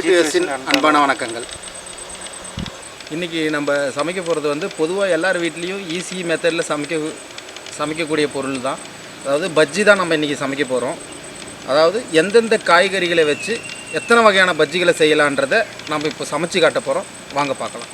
G2S அன்பான வணக்கங்கள். இன்றைக்கி நம்ம சமைக்க போகிறது வந்து பொதுவாக எல்லார் வீட்லேயும் ஈஸி மெத்தடில் சமைக்கக்கூடிய பொருள் தான். அதாவது பஜ்ஜி தான் நம்ம இன்றைக்கி சமைக்க போகிறோம். அதாவது எந்தெந்த காய்கறிகளை வச்சு எத்தனை வகையான பஜ்ஜிகளை செய்யலான்றதை நம்ம இப்போ சமைச்சு காட்ட போகிறோம். வாங்க பார்க்கலாம்.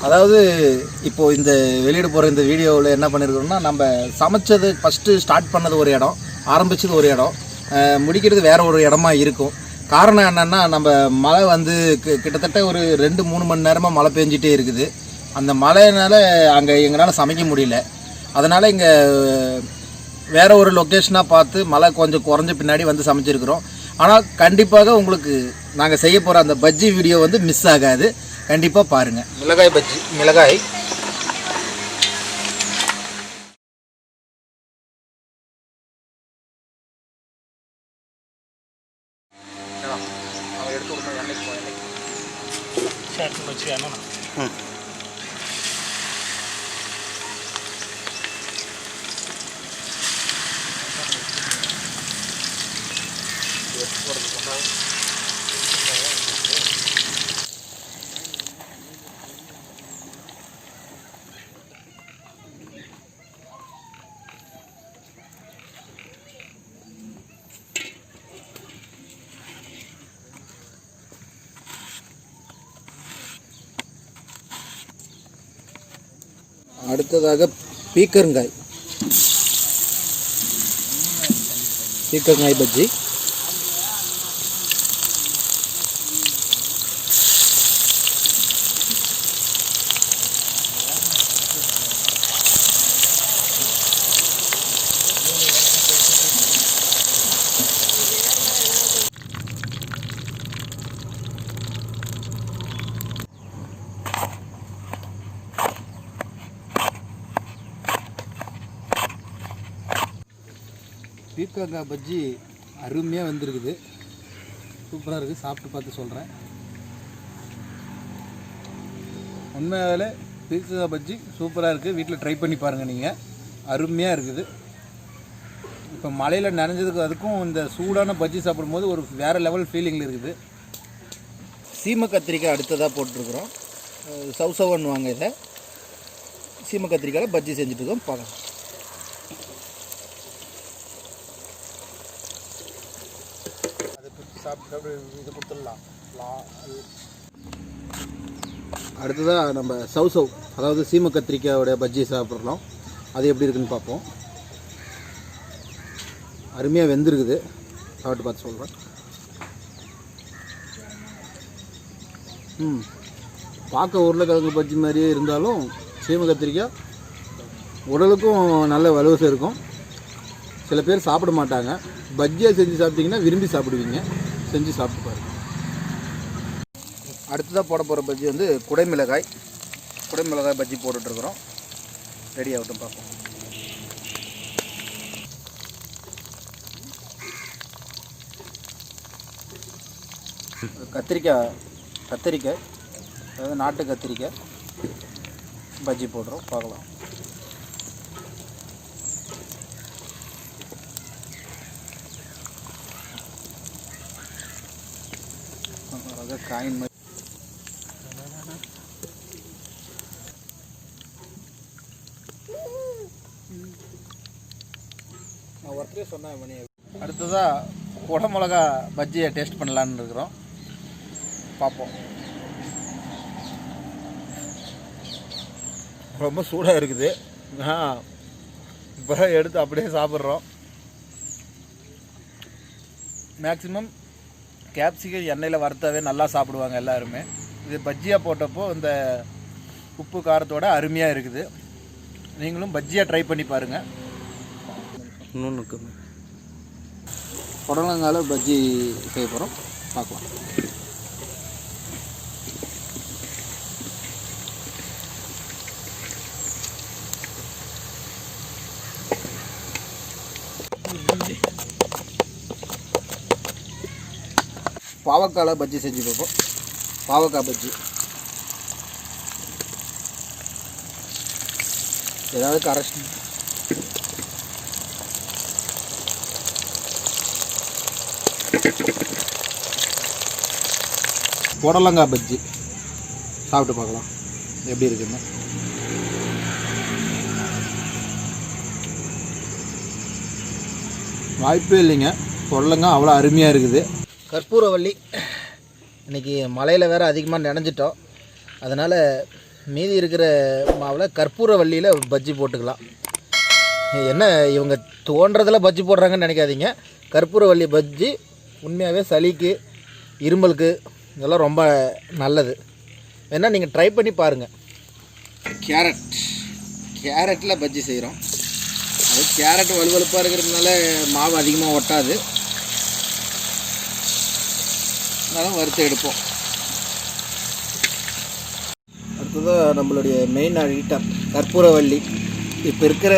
அதாவது இப்போது இந்த வெளியிட போகிற இந்த வீடியோவில் என்ன பண்ணியிருக்கிறோம்னா, நம்ம சமைச்சது ஃபஸ்ட்டு ஸ்டார்ட் பண்ணது ஒரு இடம், ஆரம்பித்தது ஒரு இடம், முடிக்கிறது வேறு ஒரு இடமா இருக்கும். காரணம் என்னென்னா, நம்ம மழை வந்து கிட்டத்தட்ட ஒரு 2-3 மணி நேரமாக மழை பெஞ்சிட்டே இருக்குது. அந்த மழையினால் அங்கே எங்களால் சமைக்க முடியல. அதனால் இங்கே வேறு ஒரு லொக்கேஷனாக பார்த்து மழை கொஞ்சம் குறைஞ்ச பின்னாடி வந்து சமைச்சிருக்கிறோம். ஆனால் கண்டிப்பாக உங்களுக்கு நாங்கள் செய்ய போகிற அந்த பஜ்ஜி வீடியோ வந்து மிஸ் ஆகாது. கண்டிப்பாக பாருங்கள். மிளகாய் பஜ்ஜி, மிளகாய் அடுத்ததாக பீக்கங்காய் பஜ்ஜி. பீர்க்கங்காய் பஜ்ஜி அருமையாக வந்திருக்குது, சூப்பராக இருக்குது. சாப்பிட்டு பார்த்து சொல்கிறேன். உண்மையாகவே பீர்க்கங்காய் பஜ்ஜி சூப்பராக இருக்குது. வீட்டில் ட்ரை பண்ணி பாருங்கள் நீங்கள், அருமையாக இருக்குது. இப்போ மழையில் நனைஞ்சதுக்கு அதுக்கும் இந்த சூடான பஜ்ஜி சாப்பிடும்போது ஒரு வேறு லெவல் ஃபீலிங்கில் இருக்குது. சீமை கத்திரிக்காய் அடுத்ததாக போட்டிருக்குறோம். சவுசவன் வாங்க, இதை சீமை கத்திரிக்காயில் பஜ்ஜி செஞ்சுட்ருக்கோம். பார்க்கலாம். அதை பிடிச்சி சாப்பிட்டு இது கொடுத்துடலாம். அடுத்ததாக நம்ம சவுசவ், அதாவது சீமை கத்திரிக்காயோடைய பஜ்ஜி சாப்பிட்றோம். அது எப்படி இருக்குதுன்னு பார்ப்போம். அருமையாக வெந்திருக்குது, சாப்பிட்டு பார்த்து சொல்கிறேன். பார்க்க உருளைக்கிழங்கு பஜ்ஜி மாதிரியே இருந்தாலும் சீமை கத்திரிக்காய் உடலுக்கும் நல்ல வலுவசம் இருக்கும். சில பேர் சாப்பிட மாட்டாங்க. பஜ்ஜியாக செஞ்சு சாப்பிட்டிங்கன்னா விரும்பி சாப்பிடுவீங்க. செஞ்சு சாப்பிட்டு பாருங்க. அடுத்ததாக போட போகிற பஜ்ஜி வந்து குடைமிளகாய் பஜ்ஜி போட்டுட்ருக்குறோம். ரெடி ஆகட்டும், பார்ப்போம். கத்திரிக்காய் அதாவது நாட்டு கத்திரிக்காய் பஜ்ஜி போடுறோம், பார்க்கலாம். அதாவது காயின் மாதிரி நான் ஒருத்தரே சொன்னேன் மணி. அடுத்ததாக குடமிளகா பஜ்ஜியை டேஸ்ட் பண்ணலான்னு இருக்கிறோம், பார்ப்போம். ரொம்ப சூடாக இருக்குது. இப்போ எடுத்து அப்படியே சாப்பிட்றோம். மேக்ஸிமம் கேப்சிகம் எண்ணெயில் வறுத்தாவே நல்லா சாப்பிடுவாங்க எல்லாருமே. இது பஜ்ஜியாக போட்டப்போ இந்த உப்பு காரத்தோட அருமையாக இருக்குது. நீங்களும் பஜ்ஜியாக ட்ரை பண்ணி பாருங்கள். இன்னொன்று புடலங்கால பஜ்ஜி செய்ய போகிறோம், பார்க்கலாம். பாவக்காய் பஜ்ஜி செஞ்சு பார்ப்போம். பாவக்காய் பஜ்ஜி ஏதாவது கரெக்ஷன். புடலங்காய் பஜ்ஜி சாப்பிட்டு பார்க்கலாம் எப்படி இருக்குன்னு. வாய்ப்பே இல்லைங்க, புடலங்காய் அவ்வளோ அருமையாக இருக்குது. கற்பூரவள்ளி இன்றைக்கி மழையில் வேறு அதிகமாக நனைஞ்சிட்டோம். அதனால் மீதி இருக்கிற மாவில் கற்பூரவள்ளியில் பஜ்ஜி போட்டுக்கலாம். என்ன இவங்க தோன்றதில் பஜ்ஜி போடுறாங்கன்னு நினைக்காதீங்க. கற்பூரவள்ளி பஜ்ஜி உண்மையாகவே சளிக்கு, இருமலுக்கு இதெல்லாம் ரொம்ப நல்லது. வேணால் நீங்கள் ட்ரை பண்ணி பாருங்கள். கேரட்டில் பஜ்ஜி செய்கிறோம். அது கேரட் வலுவலுப்பாக இருக்கிறதுனால மாவு அதிகமாக ஒட்டாது. அதனால் வறுத்து எடுப்போம். அடுத்ததாக நம்மளுடைய மெயின் ஐட்டம் கற்பூரவள்ளி. இப்போ இருக்கிற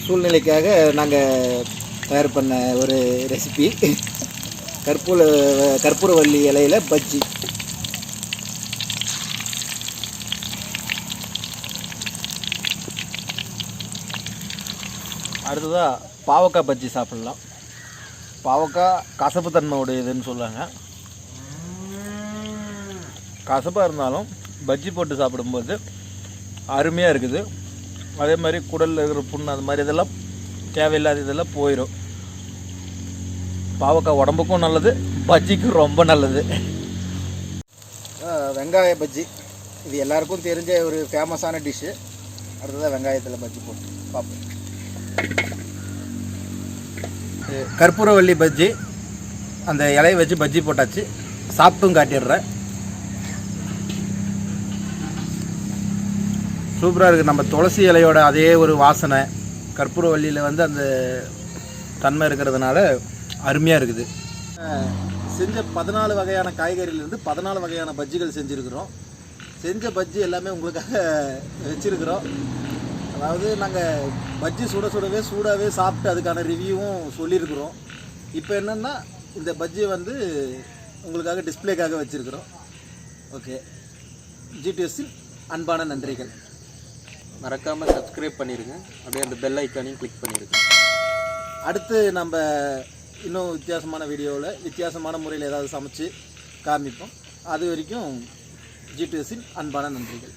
சூழ்நிலைக்காக நாங்கள் தயார் பண்ண ஒரு ரெசிபி கற்பூரவள்ளி இலையில் பஜ்ஜி. அடுத்ததாக பாவக்காய் பஜ்ஜி சாப்பிட்லாம். பாவக்காய் கசப்பு தன்மை உடையதுன்னு சொல்லுவாங்க. கசப்பாக இருந்தாலும் பஜ்ஜி போட்டு சாப்பிடும்போது அருமையாக இருக்குது. அதே மாதிரி குடலில் இருக்கிற புண்ணு அது மாதிரி இதெல்லாம் தேவையில்லாத இதெல்லாம் போயிடும். பாவக்காய் உடம்புக்கும் நல்லது, பஜ்ஜிக்கும் ரொம்ப நல்லது. வெங்காய பஜ்ஜி இது எல்லாருக்கும் தெரிஞ்ச ஒரு ஃபேமஸான டிஷ்ஷு. அடுத்ததாக வெங்காயத்தில் பஜ்ஜி போட்டு பார்ப்போம். கற்பூரவள்ளி பஜ்ஜி அந்த இலையை வச்சு பஜ்ஜி போட்டாச்சு. சாப்பிட்டும் காட்டிடுறேன். சூப்பராக இருக்குது. நம்ம துளசி இலையோட அதே ஒரு வாசனை கற்பூரவள்ளியில் வந்து அந்த தன்மை இருக்கிறதுனால அருமையாக இருக்குது. செஞ்ச 14 வகையான காய்கறியிலேருந்து 14 வகையான பஜ்ஜிகள் செஞ்சுருக்கிறோம். செஞ்ச பஜ்ஜி எல்லாமே உங்களுக்காக வச்சுருக்குறோம். அதாவது நாங்கள் பஜ்ஜி சூடாகவே சாப்பிட்டு அதுக்கான ரிவ்யூவும் சொல்லியிருக்கிறோம். இப்போ என்னென்னா இந்த பஜ்ஜியை வந்து உங்களுக்காக டிஸ்பிளேக்காக வச்சுருக்கிறோம். ஓகே, G2Sன் அன்பான நன்றிகள். மறக்காமல் சப்ஸ்கிரைப் பண்ணிடுங்க, அப்படியே அந்த பெல் ஐக்கானையும் கிளிக் பண்ணிடுங்க. அடுத்து நம்ம இன்னும் வித்தியாசமான வீடியோவில் வித்தியாசமான முறையில் ஏதாவது சமைச்சு காமிப்போம். அது வரைக்கும் G2Sன் அன்பான நன்றிகள்.